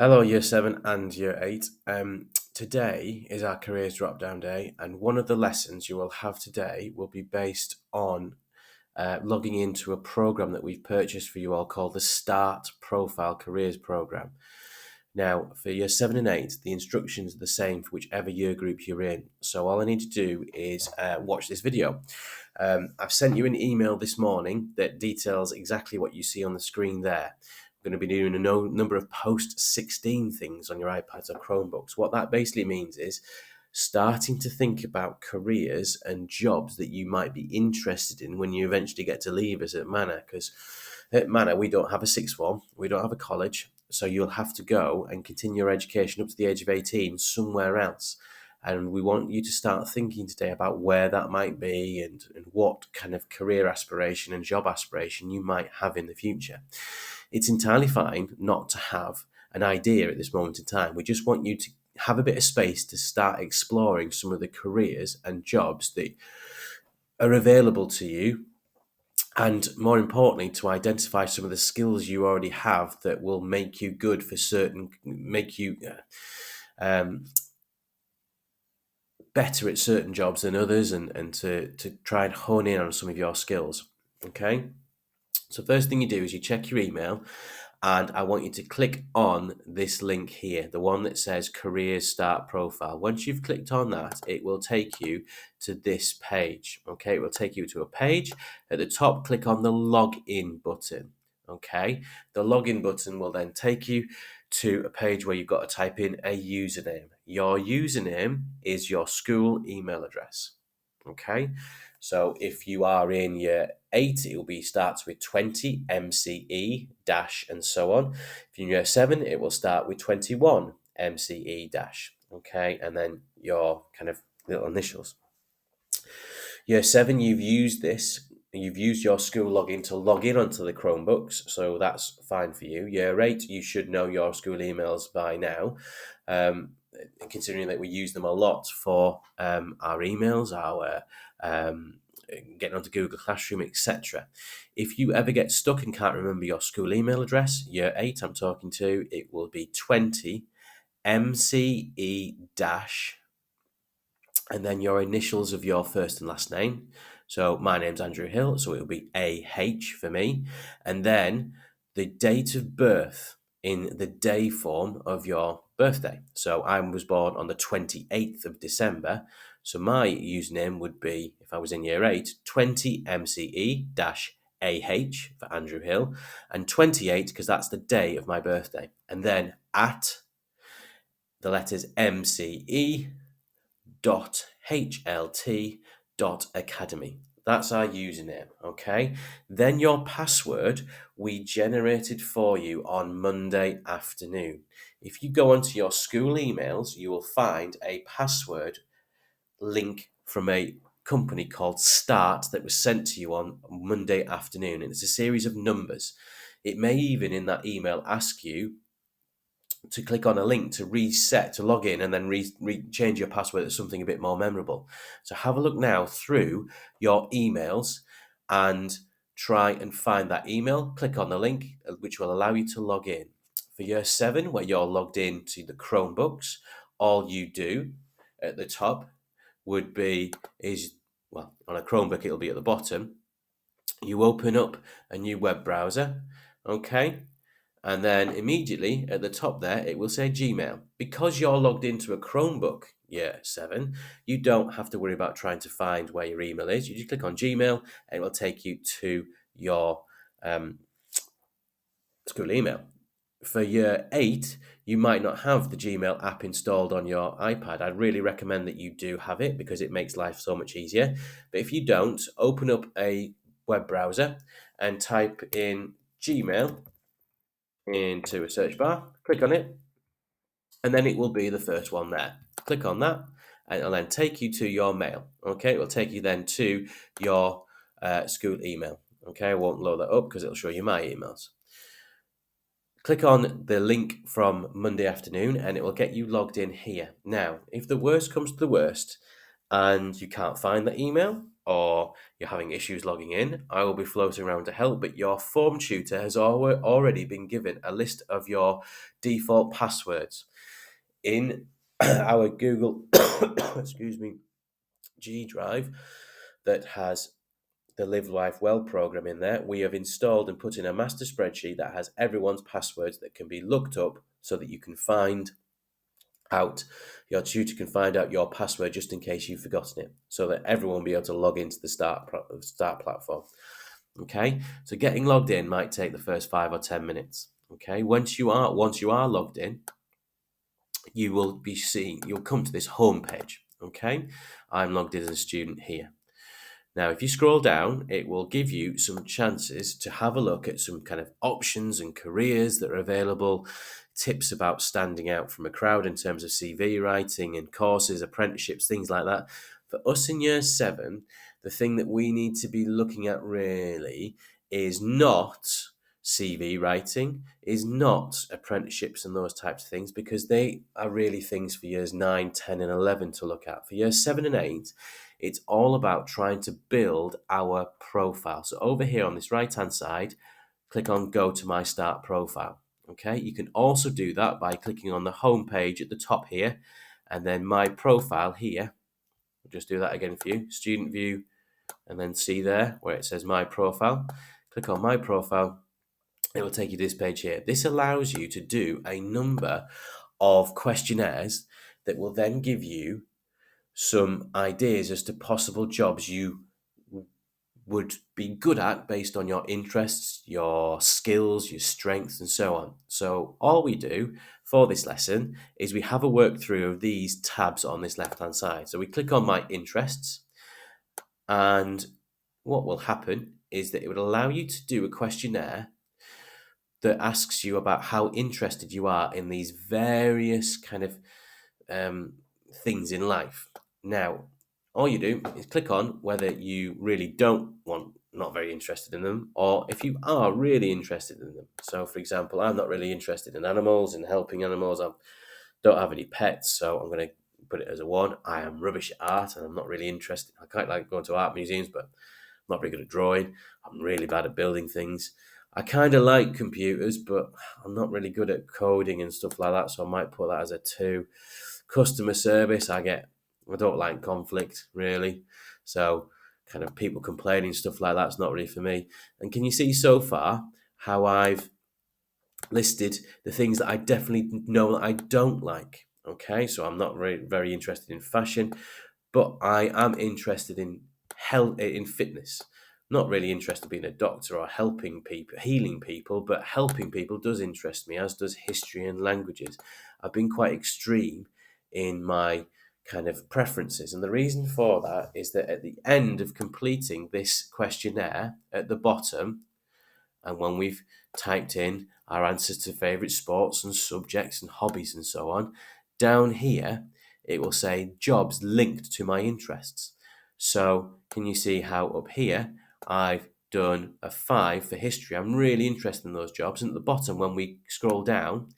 Hello, Year 7 and Year 8. Today is our careers drop down day, and one of the lessons you will have today will be based on logging into a program that we've purchased for you all called the Start Profile Careers Program. Now, for Year 7 and 8, the instructions are the same for whichever year group you're in. So all I need to do is watch this video. I've sent you an email this morning that details exactly what you see on the screen there. Going to be doing a number of post-16 things on your iPads or Chromebooks. What that basically means is starting to think about careers and jobs that you might be interested in when you eventually get to leave us at Manor. Because at Manor, we don't have a sixth form, we don't have a college, so you'll have to go and continue your education up to the age of 18 somewhere else. And we want you to start thinking today about where that might be and what kind of career aspiration and job aspiration you might have in the future. It's entirely fine not to have an idea at this moment in time. We just want you to have a bit of space to start exploring some of the careers and jobs that are available to you, and more importantly, to identify some of the skills you already have that will make you good for make you better at certain jobs than others, and to try and hone in on some of your skills. Okay? So first thing you do is you check your email, and I want you to click on this link here, the one that says Careers Start Profile. Once you've clicked on that, it will take you to this page. Okay, it will take you to a page. At the top, click on the Login button. Okay, the Login button will then take you to a page where you've got to type in a username. Your username is your school email address. Okay, so if you are in year 8, it will be starts with 20 MCE dash and so on. If you're in year 7, it will start with 21 MCE dash. Okay, and then your kind of little initials. Year 7, you've used your school login to log in onto the Chromebooks, so that's fine for you. Year 8, you should know your school emails by now, considering that we use them a lot for our emails, our getting onto Google Classroom, etc. If you ever get stuck and can't remember your school email address, year 8 I'm talking to, it will be 20 MCE dash and then your initials of your first and last name. So my name's Andrew Hill, so it'll be AH for me. And then the date of birth in the day form of your birthday. So I was born on the 28th of December. So my username would be, if I was in year 8, 20 MCE-AH for Andrew Hill, and 28 because that's the day of my birthday. And then at the letters MCE hlt.academy. That's our username, okay? Then your password we generated for you on Monday afternoon. If you go onto your school emails, you will find a password link from a company called Start that was sent to you on Monday afternoon, and it's a series of numbers. It may even in that email ask you to click on a link to reset, to log in, and then change your password to something a bit more memorable. So have a look now through your emails and try and find that email. Click on the link, which will allow you to log in. For year 7, where you're logged in to the Chromebooks, all you do at the top would be, on a Chromebook, it'll be at the bottom. You open up a new web browser, okay? And then immediately at the top there, it will say Gmail. Because you're logged into a Chromebook year 7, you don't have to worry about trying to find where your email is. You just click on Gmail and it will take you to your school email. For year 8, you might not have the Gmail app installed on your iPad. I'd really recommend that you do have it because it makes life so much easier. But if you don't, open up a web browser and type in Gmail into a search bar, click on it, and then it will be the first one there. Click on that, and it'll then take you to your mail. Okay, it will take you then to your school email. Okay, I won't load that up because it'll show you my emails. Click on the link from Monday afternoon, and it will get you logged in here. Now, if the worst comes to the worst, and you can't find the email, or you're having issues logging in, I will be floating around to help, but your form tutor has already been given a list of your default passwords. In our Google, excuse me, G Drive that has the Live Life Well program in there, we have installed and put in a master spreadsheet that has everyone's passwords that can be looked up so that you can find out, your tutor can find out your password just in case you've forgotten it, so that everyone will be able to log into the Start platform. Okay, so getting logged in might take the first 5 or 10 minutes. Okay, once you are logged in, you'll come to this home page. Okay, I'm logged in as a student here. Now, if you scroll down, it will give you some chances to have a look at some kind of options and careers that are available, tips about standing out from a crowd in terms of CV writing and courses, apprenticeships, things like that. For us in year 7, the thing that we need to be looking at really is not CV writing, is not apprenticeships and those types of things, because they are really things for years 9, 10 and 11 to look at. For years 7 and 8, it's all about trying to build our profile. So over here on this right-hand side, click on Go to My Start Profile. Okay, you can also do that by clicking on the home page at the top here, and then My Profile here. I'll just do that again for you. Student View, and then see there where it says My Profile. Click on My Profile. It will take you to this page here. This allows you to do a number of questionnaires that will then give you some ideas as to possible jobs you would be good at based on your interests, your skills, your strengths, and so on. So all we do for this lesson is we have a work through of these tabs on this left-hand side. So we click on My Interests, and what will happen is that it would allow you to do a questionnaire that asks you about how interested you are in these various kind of things in life. Now, all you do is click on whether you really not very interested in them, or if you are really interested in them. So, for example, I'm not really interested in animals and helping animals. I don't have any pets, so I'm going to put it as a 1. I am rubbish at art, and I'm not really interested. I quite like going to art museums, but I'm not very good at drawing. I'm really bad at building things. I kind of like computers, but I'm not really good at coding and stuff like that, so I might put that as a 2. Customer service, I don't like conflict, really. So kind of people complaining, stuff like that's not really for me. And can you see so far how I've listed the things that I definitely know that I don't like? Okay, so I'm not very interested in fashion, but I am interested in health, in fitness. Not really interested in being a doctor or helping people, healing people, but helping people does interest me, as does history and languages. I've been quite extreme in my kind of preferences, and the reason for that is that at the end of completing this questionnaire, at the bottom, and when we've typed in our answers to favourite sports and subjects and hobbies and so on, down here it will say jobs linked to my interests. So can you see how up here I've done a 5 for history? I'm really interested in those jobs. And at the bottom, when we scroll down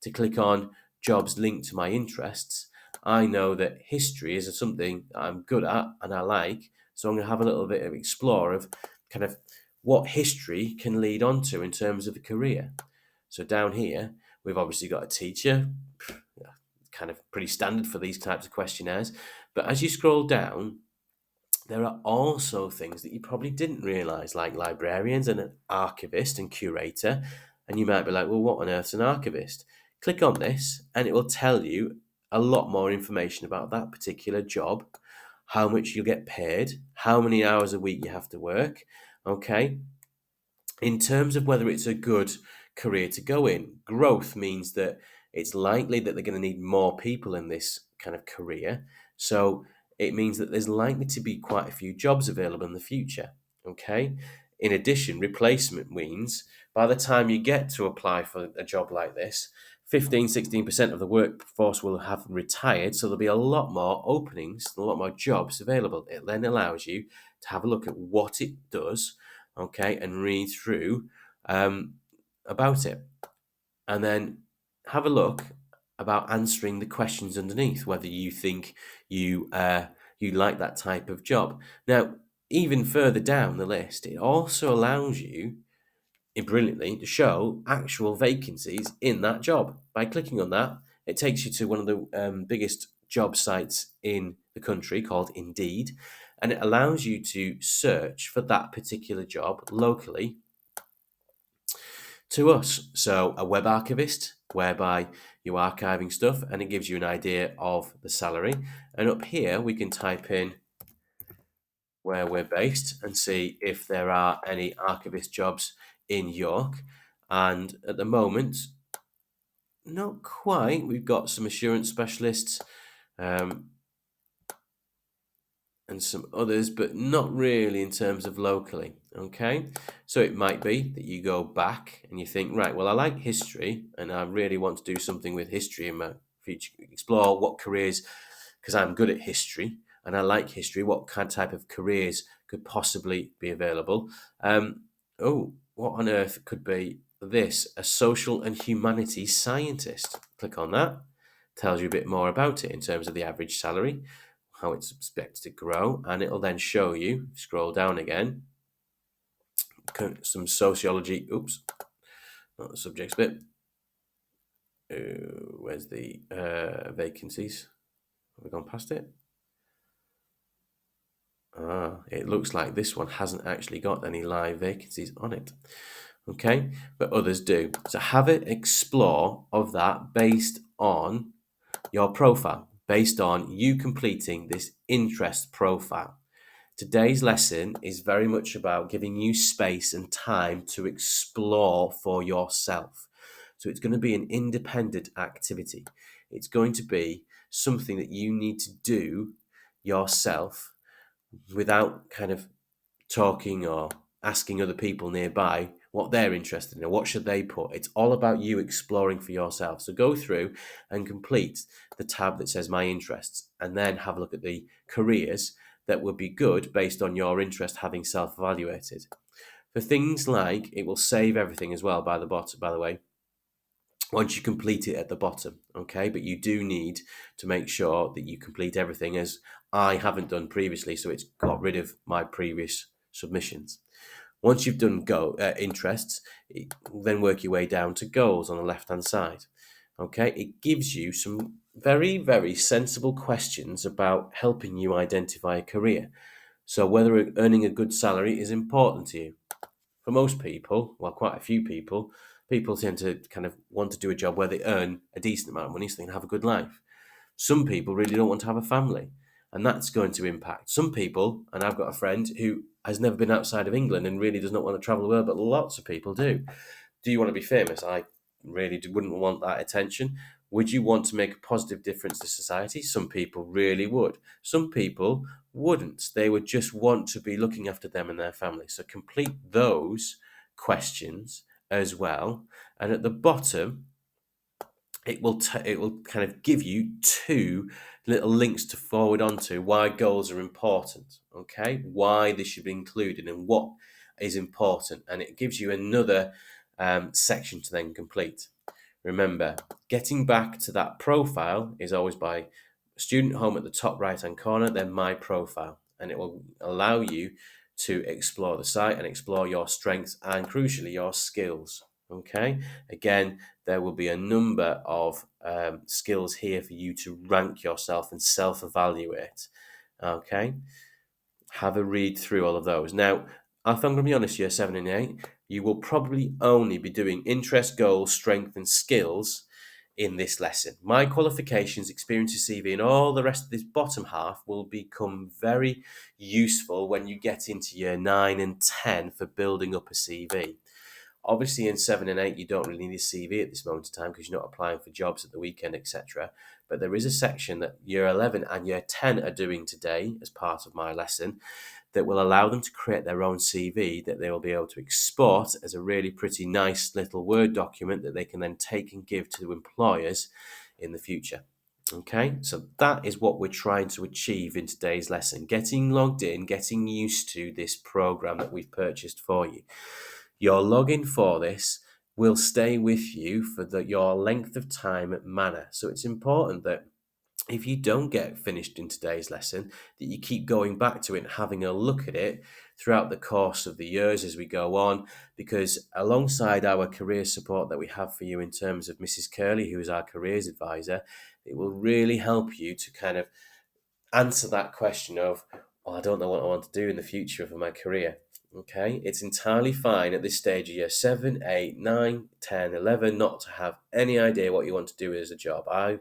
to click on jobs linked to my interests, I know that history is something that I'm good at and I like. So I'm going to have a little bit of explore of kind of what history can lead on to in terms of a career. So down here, we've obviously got a teacher, kind of pretty standard for these types of questionnaires. But as you scroll down, there are also things that you probably didn't realise, like librarians and an archivist and curator. And you might be like, well, what on earth's an archivist? Click on this and it will tell you a lot more information about that particular job, how much you'll get paid, how many hours a week you have to work. Okay. In terms of whether it's a good career to go in, growth means that it's likely that they're going to need more people in this kind of career. So it means that there's likely to be quite a few jobs available in the future. Okay. In addition, replacement means by the time you get to apply for a job like this, 15-16% of the workforce will have retired. So there'll be a lot more openings, a lot more jobs available. It then allows you to have a look at what it does, okay, and read through about it. And then have a look about answering the questions underneath, whether you think you like that type of job. Now, even further down the list, it also allows you, brilliantly, to show actual vacancies in that job. By clicking on that, it takes you to one of the biggest job sites in the country called Indeed, and it allows you to search for that particular job locally to us. So, a web archivist, whereby you're archiving stuff and it gives you an idea of the salary. And up here, we can type in where we're based and see if there are any archivist jobs in York. And at the moment, not quite. We've got some assurance specialists um, and some others, but not really in terms of locally. Okay, so it might be that you go back and you think, right, well, I like history and I really want to do something with history in my future, explore what careers, because I'm good at history and I like history, what kind type of careers could possibly be available. What on earth could be this? A social and humanities scientist. Click on that. Tells you a bit more about it in terms of the average salary, how it's expected to grow, and it'll then show you, scroll down again, some sociology. Oops, not the subjects bit. Where's the vacancies? Have we gone past it? It looks like this one hasn't actually got any live vacancies on it. Okay, but others do. So have an explore of that based on your profile, based on you completing this interest profile. Today's lesson is very much about giving you space and time to explore for yourself. So it's going to be an independent activity. It's going to be something that you need to do yourself without kind of talking or asking other people nearby what they're interested in or what should they put. It's all about you exploring for yourself. So go through and complete the tab that says my interests and then have a look at the careers that would be good based on your interest having self-evaluated. For things like, it will save everything as well by the way, once you complete it at the bottom, okay? But you do need to make sure that you complete everything, as I haven't done previously, so it's got rid of my previous submissions. Once you've done interests, then work your way down to goals on the left-hand side. Okay, it gives you some very, very sensible questions about helping you identify a career. So whether earning a good salary is important to you. For most people, well, quite a few people, people tend to kind of want to do a job where they earn a decent amount of money so they can have a good life. Some people really don't want to have a family, and that's going to impact. Some people, and I've got a friend who has never been outside of England and really does not want to travel the world, but lots of people do. Do you want to be famous? I really wouldn't want that attention. Would you want to make a positive difference to society? Some people really would. Some people wouldn't. They would just want to be looking after them and their family. So complete those questions as well. And at the bottom, it will kind of give you two little links to forward onto why goals are important. Okay, why they should be included and what is important, and it gives you another section to then complete. Remember, getting back to that profile is always by student home at the top right hand corner, then my profile, and it will allow you to explore the site and explore your strengths and crucially your skills. Okay, again, there will be a number of skills here for you to rank yourself and self evaluate. Okay, have a read through all of those. Now, if I'm going to be honest, year 7 and 8, you will probably only be doing interest, goals, strength, and skills in this lesson. My qualifications, experiences, CV, and all the rest of this bottom half will become very useful when you get into year 9 and 10 for building up a CV. Obviously, in 7 and 8, you don't really need a CV at this moment in time because you're not applying for jobs at the weekend, etc. But there is a section that year 11 and year 10 are doing today as part of my lesson that will allow them to create their own CV that they will be able to export as a really pretty nice little Word document that they can then take and give to employers in the future. Okay, so that is what we're trying to achieve in today's lesson, getting logged in, getting used to this program that we've purchased for you. Your login for this will stay with you for your length of time at Manor. So it's important that if you don't get finished in today's lesson, that you keep going back to it and having a look at it throughout the course of the years as we go on, because alongside our career support that we have for you in terms of Mrs. Curley, who is our careers advisor, it will really help you to kind of answer that question of, oh, I don't know what I want to do in the future for my career. Okay, it's entirely fine at this stage of year 7, 8, 9, 10, 11 not to have any idea what you want to do as a job. I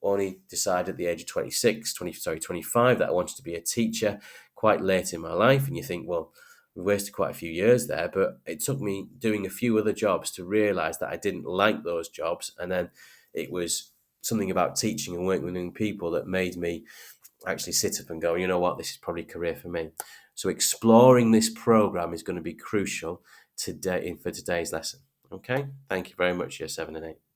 only decided at the age of 25 that I wanted to be a teacher quite late in my life. And you think, well, we wasted quite a few years there, but it took me doing a few other jobs to realize that I didn't like those jobs. And then it was something about teaching and working with young people that made me actually sit up and go, you know what, this is probably a career for me. So exploring this program is going to be crucial today for today's lesson. Okay, thank you very much, year 7 and 8.